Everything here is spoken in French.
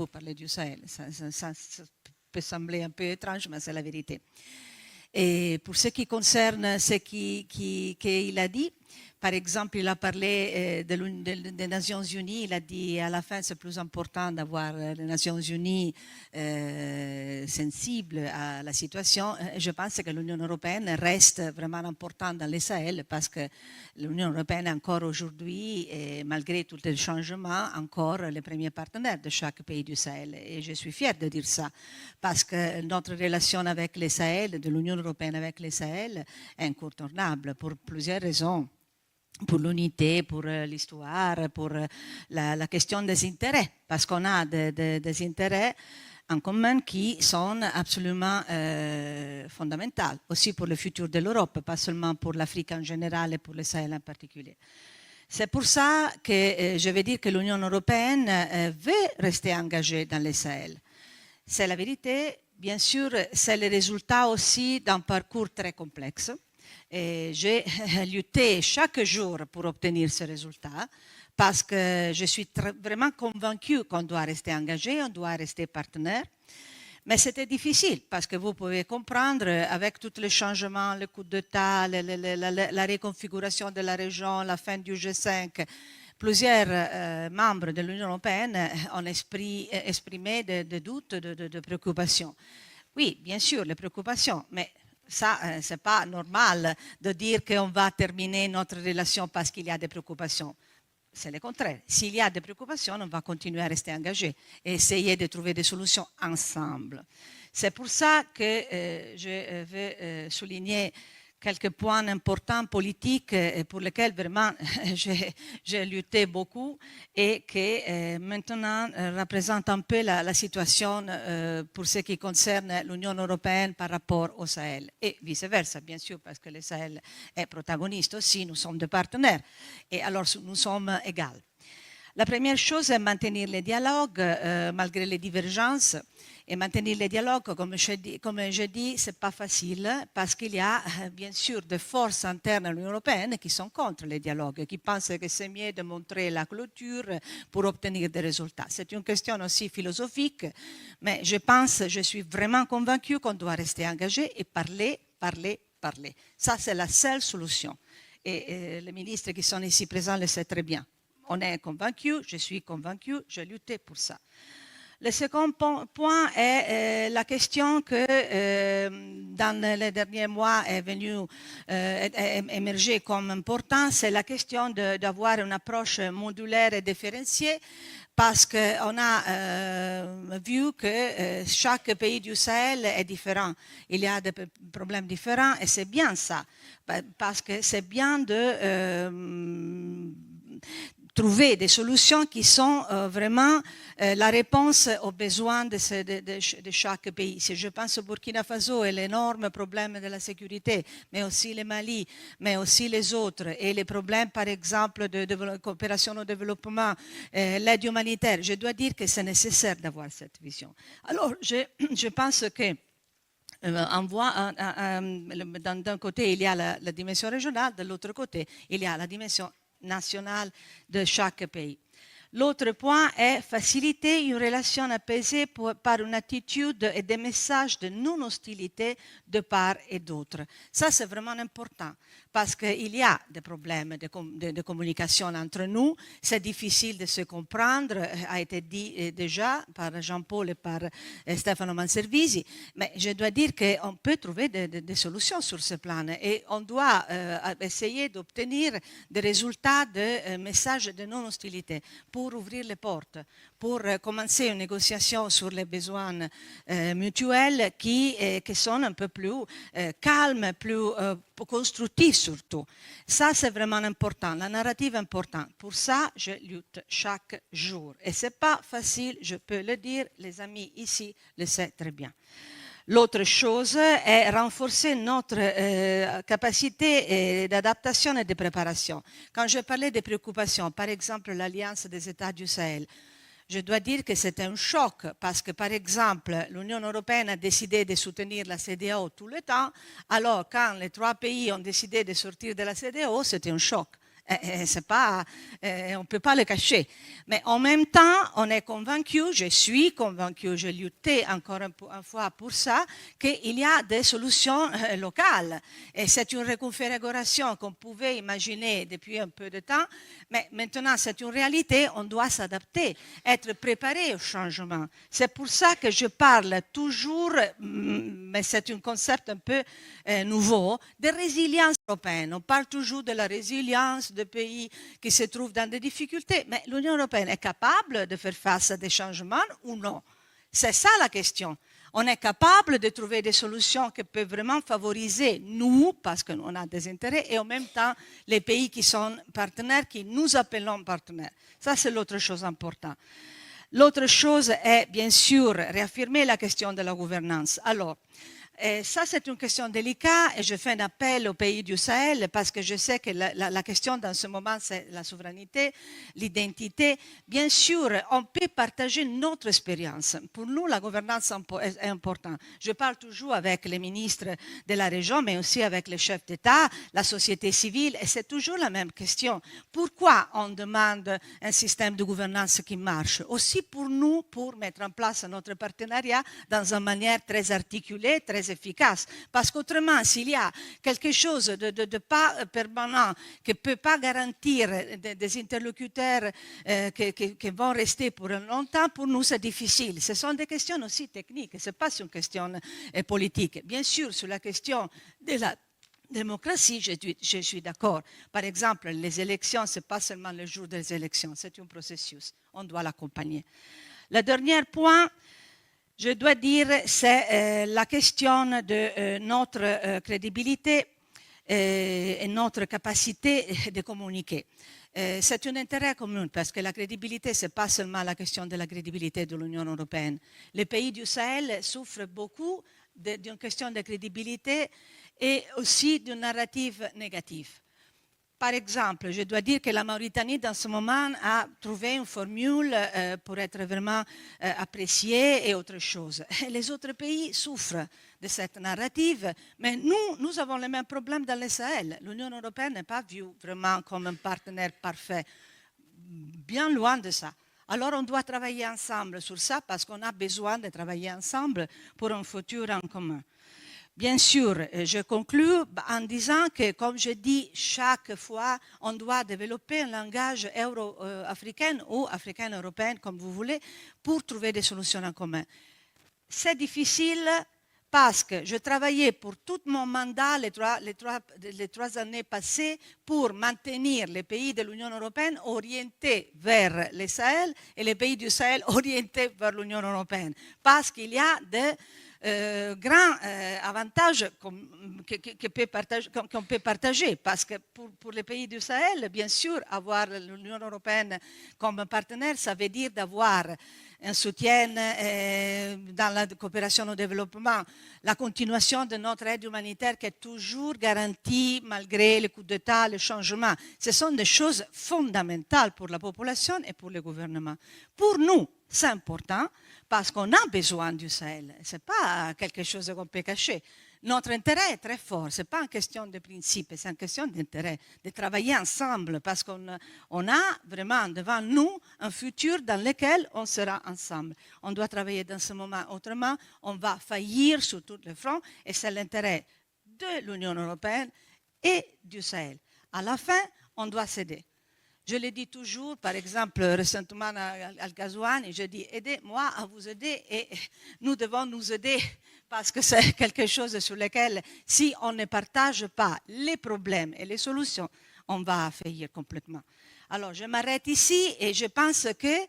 pour parler du Sahel. Ça peut sembler un peu étrange, mais c'est la vérité. Et pour ce qui concerne ce qu'il a dit, par exemple, il a parlé des Nations Unies, il a dit à la fin c'est plus important d'avoir les Nations Unies sensibles à la situation. Je pense que l'Union européenne reste vraiment importante dans le Sahel parce que l'Union européenne est encore aujourd'hui, malgré tous les changements, encore le premier partenaire de chaque pays du Sahel. Et je suis fière de dire ça parce que notre relation avec le Sahel, de l'Union européenne avec le Sahel, est incontournable pour plusieurs raisons. Pour l'unité, pour l'histoire, pour la question des intérêts, parce qu'on a des intérêts en commun qui sont absolument fondamentaux, aussi pour le futur de l'Europe, pas seulement pour l'Afrique en général et pour le Sahel en particulier. C'est pour ça que je vais dire que l'Union européenne veut rester engagée dans le Sahel. C'est la vérité, bien sûr, c'est le résultat aussi d'un parcours très complexe. Et j'ai lutté chaque jour pour obtenir ce résultat parce que je suis vraiment convaincue qu'on doit rester engagé, on doit rester partenaire. Mais c'était difficile parce que vous pouvez comprendre, avec tous les changements, le coup d'État, la reconfiguration de la région, la fin du G5, plusieurs membres de l'Union européenne ont exprimé des doutes, de préoccupations. Oui, bien sûr, les préoccupations, mais ça, ce n'est pas normal de dire qu'on va terminer notre relation parce qu'il y a des préoccupations. C'est le contraire. S'il y a des préoccupations, on va continuer à rester engagé et essayer de trouver des solutions ensemble. C'est pour ça que je veux souligner quelques points importants politiques pour lesquels vraiment j'ai lutté beaucoup et qui maintenant représentent un peu la situation pour ce qui concerne l'Union européenne par rapport au Sahel et vice-versa, bien sûr, parce que le Sahel est protagoniste aussi, nous sommes des partenaires et alors nous sommes égaux. La première chose est maintenir les dialogues malgré les divergences. Et maintenir les dialogues, comme je dis, ce n'est pas facile parce qu'il y a bien sûr des forces internes à l'Union européenne qui sont contre les dialogues, qui pensent que c'est mieux de montrer la clôture pour obtenir des résultats. C'est une question aussi philosophique, mais je suis vraiment convaincue qu'on doit rester engagé et parler. Ça, c'est la seule solution. Et les ministres qui sont ici présents le savent très bien. On est convaincus, je suis convaincue, j'ai lutté pour ça. Le second point est la question que dans les derniers mois est venue émerger comme importante, c'est la question d'avoir une approche modulaire et différenciée parce qu'on a vu que chaque pays du Sahel est différent. Il y a des problèmes différents et c'est bien ça, parce que c'est bien de trouver des solutions qui sont vraiment la réponse aux besoins de chaque pays. Si je pense au Burkina Faso et l'énorme problème de la sécurité, mais aussi le Mali, mais aussi les autres, et les problèmes, par exemple, de coopération au développement, l'aide humanitaire, je dois dire que c'est nécessaire d'avoir cette vision. Alors, je pense que d'un côté, il y a la dimension régionale, de l'autre côté, il y a la dimension nationale de chaque pays. L'autre point est faciliter une relation apaisée par une attitude et des messages de non-hostilité de part et d'autre. Ça, c'est vraiment important parce qu'il y a des problèmes de communication entre nous. C'est difficile de se comprendre, a été dit déjà par Jean-Paul et par Stefano Manservisi, mais je dois dire qu'on peut trouver des solutions sur ce plan et on doit essayer d'obtenir des résultats de messages de non-hostilité pour ouvrir les portes, pour commencer une négociation sur les besoins mutuels qui sont un peu plus calmes, plus constructifs surtout. Ça, c'est vraiment important, la narrative est importante. Pour ça, je lutte chaque jour. Et ce n'est pas facile, je peux le dire, les amis ici le savent très bien. L'autre chose est renforcer notre capacité d'adaptation et de préparation. Quand je parlais des préoccupations, par exemple l'Alliance des États du Sahel, je dois dire que c'était un choc parce que, par exemple, l'Union européenne a décidé de soutenir la CEDEAO tout le temps, alors quand les 3 pays ont décidé de sortir de la CEDEAO, c'était un choc. C'est pas, on ne peut pas le cacher. Mais en même temps, on est convaincu, je suis convaincu, j'ai lutté encore une fois pour ça, qu'il y a des solutions locales. Et c'est une reconfiguration qu'on pouvait imaginer depuis un peu de temps, mais maintenant c'est une réalité, on doit s'adapter, être préparé au changement. C'est pour ça que je parle toujours, mais c'est un concept un peu nouveau, de résilience européenne. On parle toujours de la résilience de pays qui se trouvent dans des difficultés, mais l'Union européenne est capable de faire face à des changements ou non? C'est ça la question. On est capable de trouver des solutions qui peuvent vraiment favoriser nous, parce qu'on a des intérêts, et en même temps les pays qui sont partenaires, qui nous appelons partenaires. Ça, c'est l'autre chose importante. L'autre chose est, bien sûr, réaffirmer la question de la gouvernance. Alors, ça, c'est une question délicate et je fais un appel aux pays du Sahel parce que je sais que la question dans ce moment, c'est la souveraineté, l'identité. Bien sûr, on peut partager notre expérience. Pour nous, la gouvernance est importante. Je parle toujours avec les ministres de la région, mais aussi avec les chefs d'État, la société civile, et c'est toujours la même question. Pourquoi on demande un système de gouvernance qui marche? Aussi pour nous, pour mettre en place notre partenariat dans une manière très articulée, très efficace. Parce qu'autrement, s'il y a quelque chose de pas permanent qui ne peut pas garantir des interlocuteurs qui vont rester pour longtemps, pour nous, c'est difficile. Ce sont des questions aussi techniques, ce n'est pas une question politique. Bien sûr, sur la question de la démocratie, je suis d'accord. Par exemple, les élections, ce n'est pas seulement le jour des élections, c'est un processus. On doit l'accompagner. Le dernier point, je dois dire, c'est la question de notre crédibilité et notre capacité de communiquer. C'est un intérêt commun parce que la crédibilité, ce n'est pas seulement la question de la crédibilité de l'Union européenne. Les pays du Sahel souffrent beaucoup d'une question de crédibilité et aussi d'une narrative négative. Par exemple, je dois dire que la Mauritanie, dans ce moment, a trouvé une formule pour être vraiment appréciée et autre chose. Les autres pays souffrent de cette narrative, mais nous avons les mêmes problèmes dans le Sahel. L'Union européenne n'est pas vue vraiment comme un partenaire parfait, bien loin de ça. Alors on doit travailler ensemble sur ça parce qu'on a besoin de travailler ensemble pour un futur en commun. Bien sûr, je conclus en disant que, comme je dis chaque fois, on doit développer un langage euro-africain ou africain-européen, comme vous voulez, pour trouver des solutions en commun. C'est difficile parce que je travaillais pour tout mon mandat, les trois années passées, pour maintenir les pays de l'Union européenne orientés vers le Sahel et les pays du Sahel orientés vers l'Union européenne. Parce qu'il y a des grand avantage qu'on peut partager parce que pour les pays du Sahel, bien sûr, avoir l'Union européenne comme partenaire, ça veut dire d'avoir un soutien dans la coopération au développement, la continuation de notre aide humanitaire qui est toujours garantie malgré les coups d'État, les changements. Ce sont des choses fondamentales pour la population et pour le gouvernement. Pour nous, c'est important parce qu'on a besoin du Sahel. Ce n'est pas quelque chose qu'on peut cacher. Notre intérêt est très fort. Ce n'est pas une question de principe, c'est une question d'intérêt, de travailler ensemble parce qu'on a vraiment devant nous un futur dans lequel on sera ensemble. On doit travailler dans ce moment. Autrement, on va faillir sur tous les fronts et c'est l'intérêt de l'Union européenne et du Sahel. À la fin, on doit céder. Je le dis toujours, par exemple, récemment à Al-Ghazouani, je dis aidez-moi à vous aider et nous devons nous aider parce que c'est quelque chose sur lequel, si on ne partage pas les problèmes et les solutions, on va faillir complètement. Alors, je m'arrête ici et je pense que